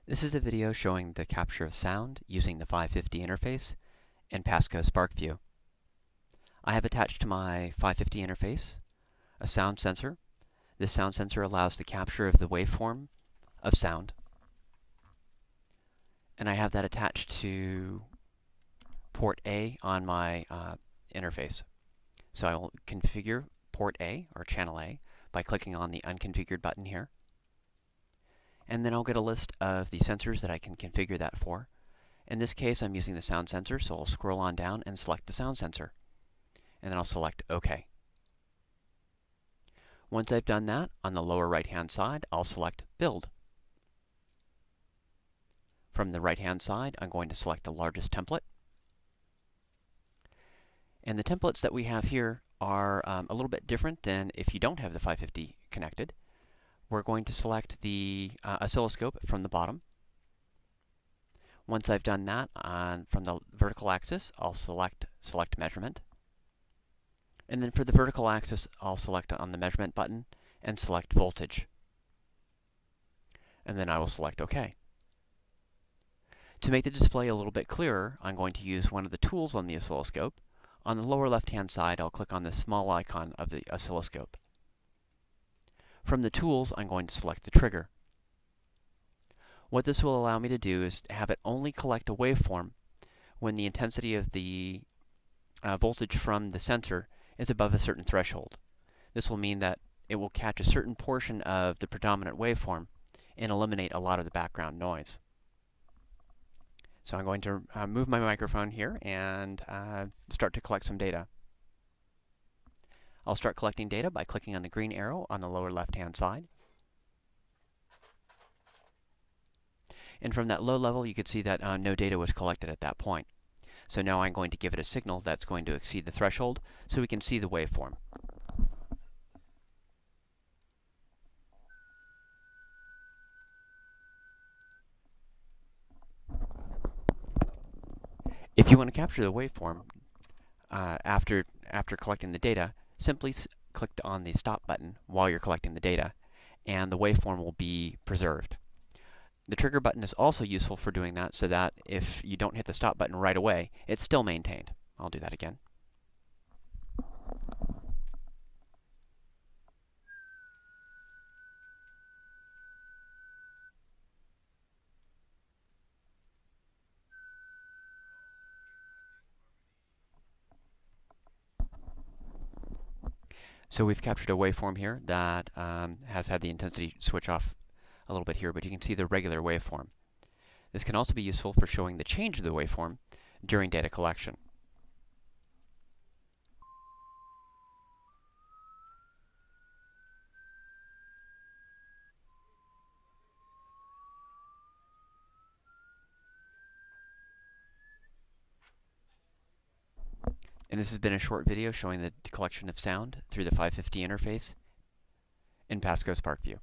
This is a video showing the capture of sound using the 550 interface in SPARKvue. I have attached to my 550 interface a sound sensor. This sound sensor allows the capture of the waveform of sound. And I have that attached to port A on my interface. So I will configure port A, or channel A, by clicking on the unconfigured button here. And then I'll get a list of the sensors that I can configure that for. In this case, I'm using the sound sensor, so I'll scroll on down and select the sound sensor. And then I'll select OK. Once I've done that, on the lower right-hand side, I'll select Build. From the right-hand side, I'm going to select the largest template. And the templates that we have here are a little bit different than if you don't have the 550 connected. We're going to select the oscilloscope from the bottom. Once I've done that, from the vertical axis, I'll select Measurement. And then for the vertical axis, I'll select on the Measurement button and select Voltage. And then I will select OK. To make the display a little bit clearer, I'm going to use one of the tools on the oscilloscope. On the lower left-hand side, I'll click on the small icon of the oscilloscope. From the tools, I'm going to select the trigger. What this will allow me to do is have it only collect a waveform when the intensity of the voltage from the sensor is above a certain threshold. This will mean that it will catch a certain portion of the predominant waveform and eliminate a lot of the background noise. So I'm going to move my microphone here and start to collect some data. I'll start collecting data by clicking on the green arrow on the lower left-hand side. And from that low level, you could see that no data was collected at that point. So now I'm going to give it a signal that's going to exceed the threshold so we can see the waveform. If you want to capture the waveform after collecting the data, simply click on the Stop button while you're collecting the data, and the waveform will be preserved. The trigger button is also useful for doing that, so that if you don't hit the Stop button right away, it's still maintained. I'll do that again. So we've captured a waveform here that has had the intensity switch off a little bit here, but you can see the regular waveform. This can also be useful for showing the change of the waveform during data collection. And this has been a short video showing the collection of sound through the 550 interface in SPARKvue.